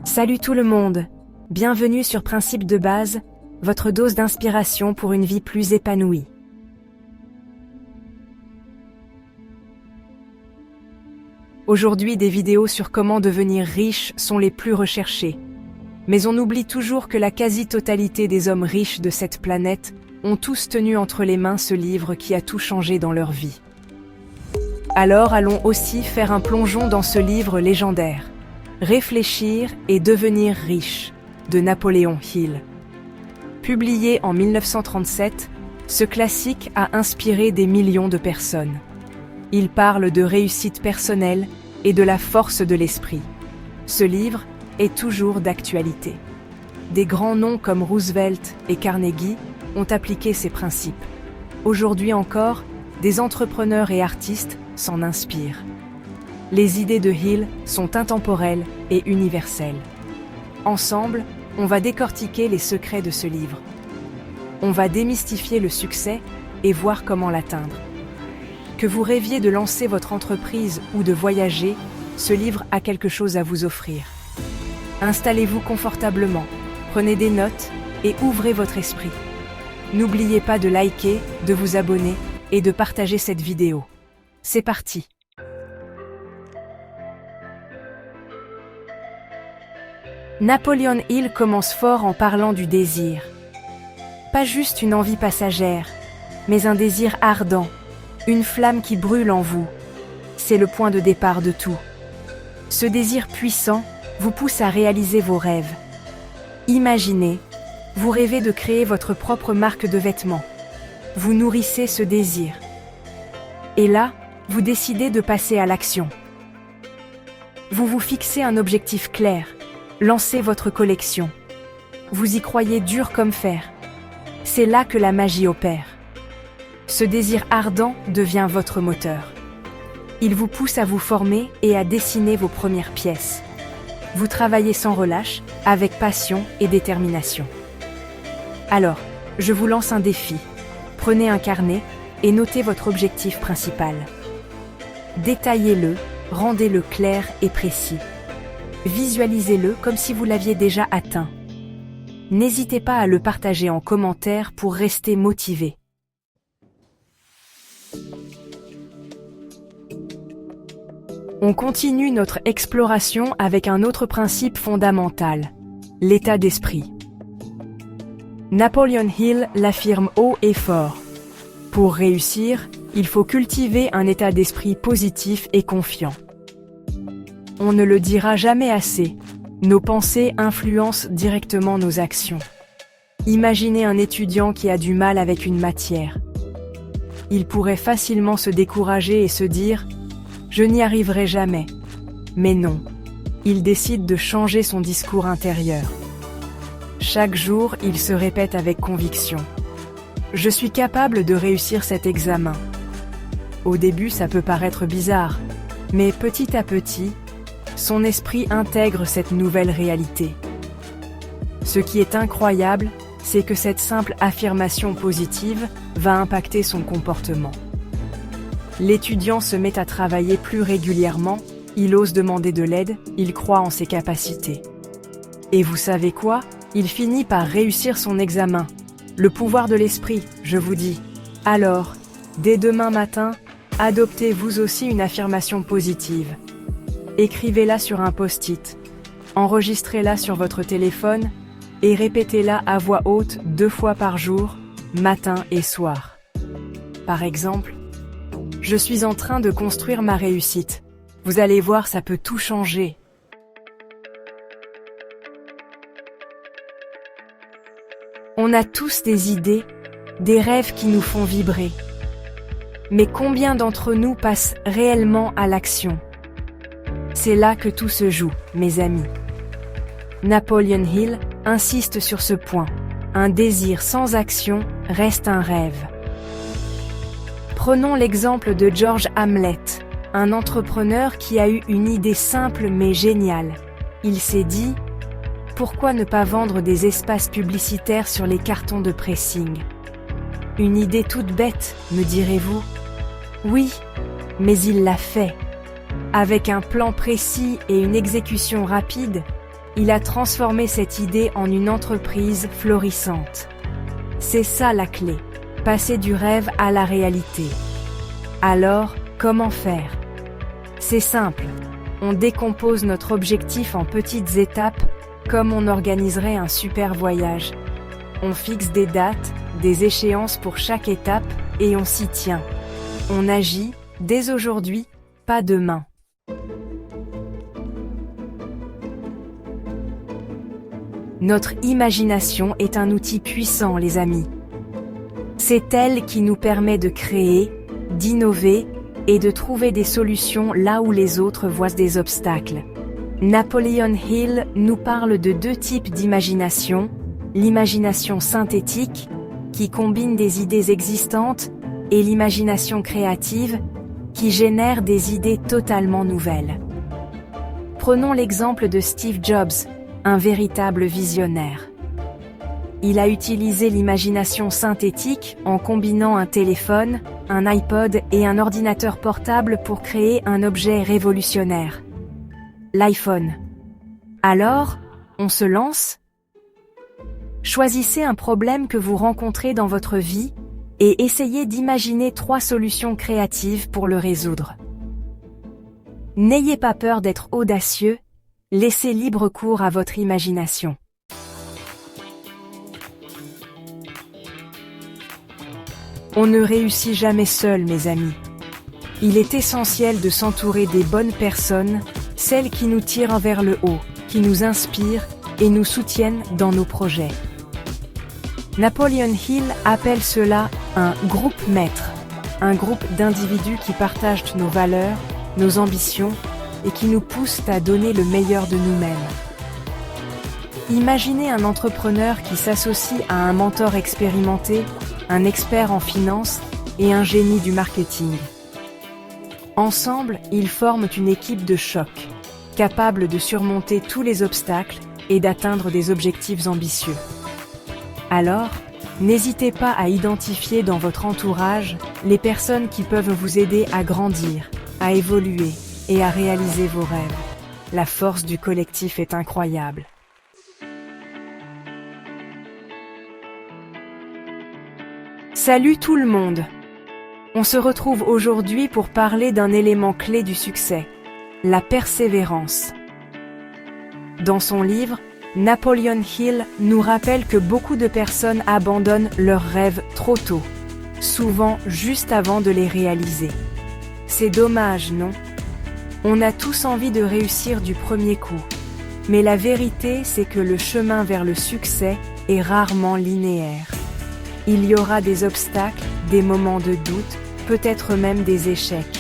Salut tout le monde, bienvenue sur Principe de base, votre dose d'inspiration pour une vie plus épanouie. Aujourd'hui, des vidéos sur comment devenir riche sont les plus recherchées. Mais on oublie toujours que la quasi-totalité des hommes riches de cette planète ont tous tenu entre les mains ce livre qui a tout changé dans leur vie. Alors allons aussi faire un plongeon dans ce livre légendaire. Réfléchir et devenir riche, de Napoléon Hill. Publié en 1937, ce classique a inspiré des millions de personnes. Il parle de réussite personnelle et de la force de l'esprit. Ce livre est toujours d'actualité. Des grands noms comme Roosevelt et Carnegie ont appliqué ces principes. Aujourd'hui encore, des entrepreneurs et artistes s'en inspirent. Les idées de Hill sont intemporelles et universelles. Ensemble, on va décortiquer les secrets de ce livre. On va démystifier le succès et voir comment l'atteindre. Que vous rêviez de lancer votre entreprise ou de voyager, ce livre a quelque chose à vous offrir. Installez-vous confortablement, prenez des notes et ouvrez votre esprit. N'oubliez pas de liker, de vous abonner et de partager cette vidéo. C'est parti! Napoléon Hill commence fort en parlant du désir. Pas juste une envie passagère, mais un désir ardent, une flamme qui brûle en vous. C'est le point de départ de tout. Ce désir puissant vous pousse à réaliser vos rêves. Imaginez, vous rêvez de créer votre propre marque de vêtements. Vous nourrissez ce désir. Et là, vous décidez de passer à l'action. Vous vous fixez un objectif clair. Lancez votre collection. Vous y croyez dur comme fer. C'est là que la magie opère. Ce désir ardent devient votre moteur. Il vous pousse à vous former et à dessiner vos premières pièces. Vous travaillez sans relâche, avec passion et détermination. Alors, je vous lance un défi. Prenez un carnet et notez votre objectif principal. Détaillez-le, rendez-le clair et précis. Visualisez-le comme si vous l'aviez déjà atteint. N'hésitez pas à le partager en commentaire pour rester motivé. On continue notre exploration avec un autre principe fondamental, l'état d'esprit. Napoléon Hill l'affirme haut et fort. Pour réussir, il faut cultiver un état d'esprit positif et confiant. On ne le dira jamais assez, nos pensées influencent directement nos actions. Imaginez un étudiant qui a du mal avec une matière. Il pourrait facilement se décourager et se dire « Je n'y arriverai jamais ». Mais non, il décide de changer son discours intérieur. Chaque jour, il se répète avec conviction « Je suis capable de réussir cet examen ». Au début, ça peut paraître bizarre, mais petit à petit, son esprit intègre cette nouvelle réalité. Ce qui est incroyable, c'est que cette simple affirmation positive va impacter son comportement. L'étudiant se met à travailler plus régulièrement, il ose demander de l'aide, il croit en ses capacités. Et vous savez quoi? Il finit par réussir son examen. Le pouvoir de l'esprit, je vous dis. Alors, dès demain matin, adoptez vous aussi une affirmation positive. Écrivez-la sur un post-it, enregistrez-la sur votre téléphone et répétez-la à voix haute 2 fois par jour, matin et soir. Par exemple, « Je suis en train de construire ma réussite. Vous allez voir, ça peut tout changer. » On a tous des idées, des rêves qui nous font vibrer. Mais combien d'entre nous passent réellement à l'action ? C'est là que tout se joue, mes amis. Napoléon Hill insiste sur ce point. Un désir sans action reste un rêve. Prenons l'exemple de George Hamlet, un entrepreneur qui a eu une idée simple mais géniale. Il s'est dit « Pourquoi ne pas vendre des espaces publicitaires sur les cartons de pressing ?» Une idée toute bête, me direz-vous ? Oui, mais il l'a fait. Avec un plan précis et une exécution rapide, il a transformé cette idée en une entreprise florissante. C'est ça la clé, passer du rêve à la réalité. Alors, comment faire? C'est simple, on décompose notre objectif en petites étapes, comme on organiserait un super voyage. On fixe des dates, des échéances pour chaque étape, et on s'y tient. On agit, dès aujourd'hui, pas demain. Notre imagination est un outil puissant, les amis. C'est elle qui nous permet de créer, d'innover et de trouver des solutions là où les autres voient des obstacles. Napoleon Hill nous parle de deux types d'imagination, l'imagination synthétique, qui combine des idées existantes, et l'imagination créative, qui génère des idées totalement nouvelles. Prenons l'exemple de Steve Jobs, un véritable visionnaire. Il a utilisé l'imagination synthétique en combinant un téléphone, un iPod et un ordinateur portable pour créer un objet révolutionnaire. L'iPhone. Alors, on se lance? Choisissez un problème que vous rencontrez dans votre vie et essayez d'imaginer 3 solutions créatives pour le résoudre. N'ayez pas peur d'être audacieux, laissez libre cours à votre imagination. On ne réussit jamais seul, mes amis. Il est essentiel de s'entourer des bonnes personnes, celles qui nous tirent vers le haut, qui nous inspirent et nous soutiennent dans nos projets. Napoleon Hill appelle cela un groupe maître, un groupe d'individus qui partagent nos valeurs, nos ambitions et qui nous poussent à donner le meilleur de nous-mêmes. Imaginez un entrepreneur qui s'associe à un mentor expérimenté, un expert en finance et un génie du marketing. Ensemble, ils forment une équipe de choc, capable de surmonter tous les obstacles et d'atteindre des objectifs ambitieux. Alors, n'hésitez pas à identifier dans votre entourage les personnes qui peuvent vous aider à grandir, à évoluer et à réaliser vos rêves. La force du collectif est incroyable. Salut tout le monde! On se retrouve aujourd'hui pour parler d'un élément clé du succès, la persévérance. Dans son livre, Napoleon Hill nous rappelle que beaucoup de personnes abandonnent leurs rêves trop tôt, souvent juste avant de les réaliser. C'est dommage, non? On a tous envie de réussir du premier coup, mais la vérité, c'est que le chemin vers le succès est rarement linéaire. Il y aura des obstacles, des moments de doute, peut-être même des échecs.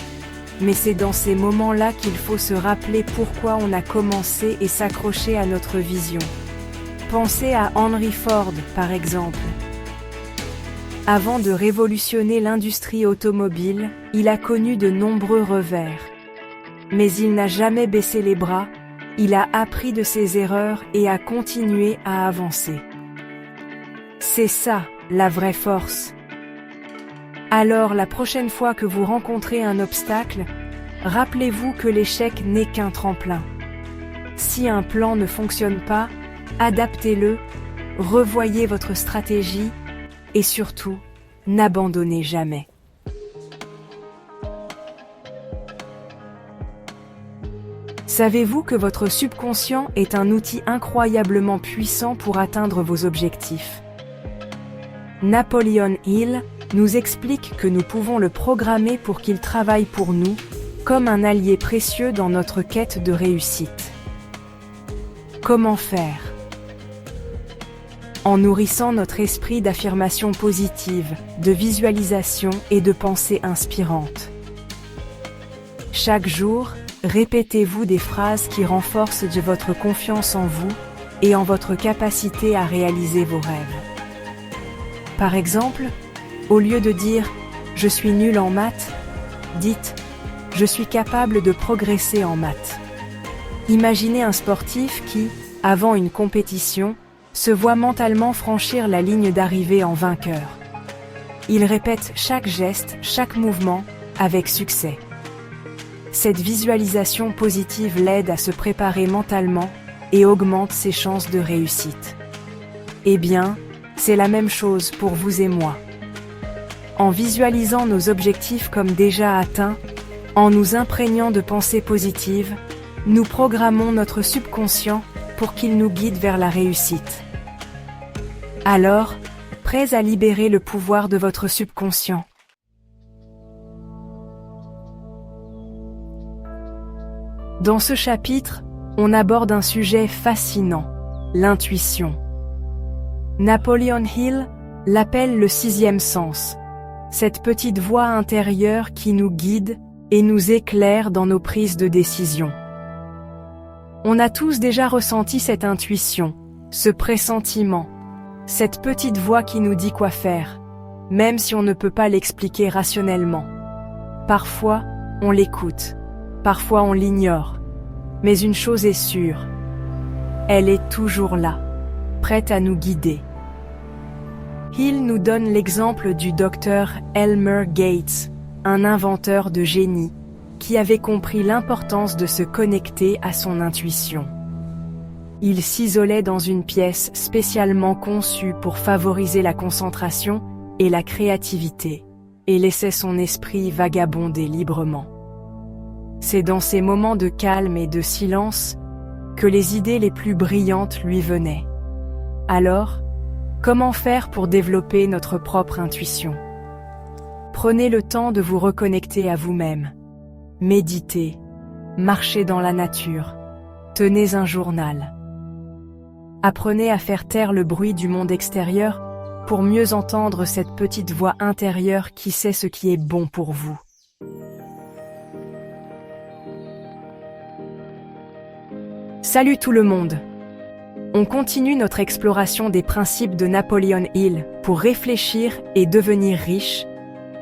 Mais c'est dans ces moments-là qu'il faut se rappeler pourquoi on a commencé et s'accrocher à notre vision. Pensez à Henry Ford, par exemple. Avant de révolutionner l'industrie automobile, il a connu de nombreux revers. Mais il n'a jamais baissé les bras, il a appris de ses erreurs et a continué à avancer. C'est ça, la vraie force. Alors, la prochaine fois que vous rencontrez un obstacle, rappelez-vous que l'échec n'est qu'un tremplin. Si un plan ne fonctionne pas, adaptez-le, revoyez votre stratégie et surtout, n'abandonnez jamais. Savez-vous que votre subconscient est un outil incroyablement puissant pour atteindre vos objectifs? Napoleon Hill nous explique que nous pouvons le programmer pour qu'il travaille pour nous, comme un allié précieux dans notre quête de réussite. Comment faire? En nourrissant notre esprit d'affirmations positives, de visualisation et de pensées inspirantes. Chaque jour, répétez-vous des phrases qui renforcent votre confiance en vous et en votre capacité à réaliser vos rêves. Par exemple, au lieu de dire « je suis nul en maths », dites « je suis capable de progresser en maths ». Imaginez un sportif qui, avant une compétition, se voit mentalement franchir la ligne d'arrivée en vainqueur. Il répète chaque geste, chaque mouvement, avec succès. Cette visualisation positive l'aide à se préparer mentalement, et augmente ses chances de réussite. Eh bien, c'est la même chose pour vous et moi. En visualisant nos objectifs comme déjà atteints, en nous imprégnant de pensées positives, nous programmons notre subconscient pour qu'il nous guide vers la réussite. Alors, prêts à libérer le pouvoir de votre subconscient? Dans ce chapitre, on aborde un sujet fascinant, l'intuition. Napoleon Hill l'appelle le sixième sens, cette petite voix intérieure qui nous guide et nous éclaire dans nos prises de décision. On a tous déjà ressenti cette intuition, ce pressentiment, cette petite voix qui nous dit quoi faire, même si on ne peut pas l'expliquer rationnellement. Parfois, on l'écoute, parfois on l'ignore, mais une chose est sûre, elle est toujours là, prête à nous guider. Hill nous donne l'exemple du docteur Elmer Gates, un inventeur de génie, qui avait compris l'importance de se connecter à son intuition. Il s'isolait dans une pièce spécialement conçue pour favoriser la concentration et la créativité, et laissait son esprit vagabonder librement. C'est dans ces moments de calme et de silence que les idées les plus brillantes lui venaient. Alors, comment faire pour développer notre propre intuition? Prenez le temps de vous reconnecter à vous-même. Méditez, marchez dans la nature, tenez un journal. Apprenez à faire taire le bruit du monde extérieur pour mieux entendre cette petite voix intérieure qui sait ce qui est bon pour vous. Salut tout le monde! On continue notre exploration des principes de Napoleon Hill pour réfléchir et devenir riche,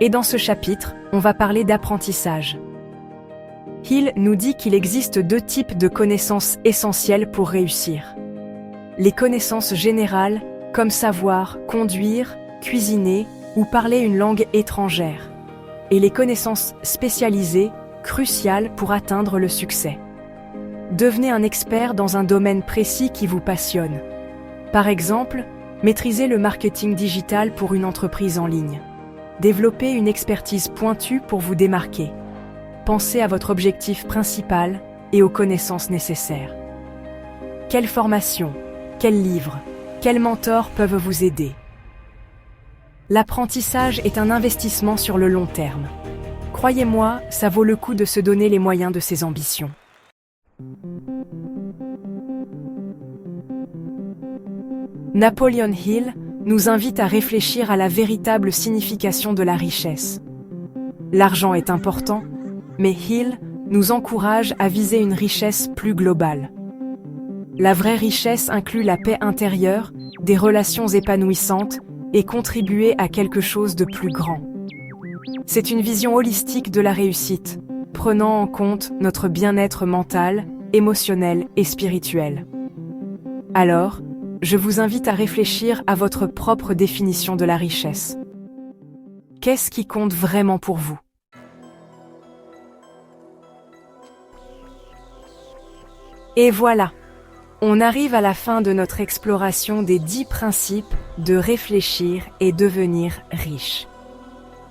et dans ce chapitre, on va parler d'apprentissage. Hill nous dit qu'il existe deux types de connaissances essentielles pour réussir. Les connaissances générales, comme savoir conduire, cuisiner ou parler une langue étrangère, et les connaissances spécialisées, cruciales pour atteindre le succès. Devenez un expert dans un domaine précis qui vous passionne. Par exemple, maîtrisez le marketing digital pour une entreprise en ligne. Développez une expertise pointue pour vous démarquer. Pensez à votre objectif principal et aux connaissances nécessaires. Quelle formation, quels livres, quels mentors peuvent vous aider? L'apprentissage est un investissement sur le long terme. Croyez-moi, ça vaut le coup de se donner les moyens de ses ambitions. Napoleon Hill nous invite à réfléchir à la véritable signification de la richesse. L'argent est important, mais Hill nous encourage à viser une richesse plus globale. La vraie richesse inclut la paix intérieure, des relations épanouissantes et contribuer à quelque chose de plus grand. C'est une vision holistique de la réussite, prenant en compte notre bien-être mental, émotionnel et spirituel. Alors, je vous invite à réfléchir à votre propre définition de la richesse. Qu'est-ce qui compte vraiment pour vous? Et voilà, on arrive à la fin de notre exploration des 10 principes de réfléchir et devenir riche.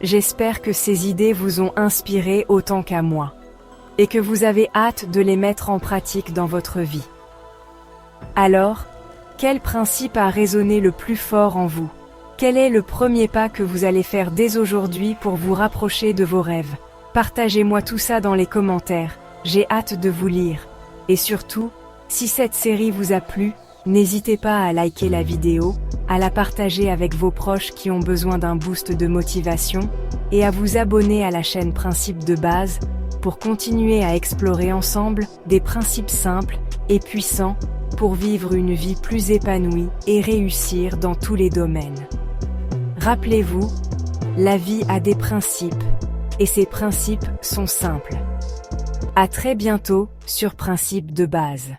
J'espère que ces idées vous ont inspiré autant qu'à moi, et que vous avez hâte de les mettre en pratique dans votre vie. Alors, quel principe a résonné le plus fort en vous? Quel est le premier pas que vous allez faire dès aujourd'hui pour vous rapprocher de vos rêves? Partagez-moi tout ça dans les commentaires, j'ai hâte de vous lire. Et surtout, si cette série vous a plu, n'hésitez pas à liker la vidéo, à la partager avec vos proches qui ont besoin d'un boost de motivation, et à vous abonner à la chaîne Principes de base, pour continuer à explorer ensemble des principes simples et puissants pour vivre une vie plus épanouie et réussir dans tous les domaines. Rappelez-vous, la vie a des principes, et ces principes sont simples. À très bientôt sur Principes de base.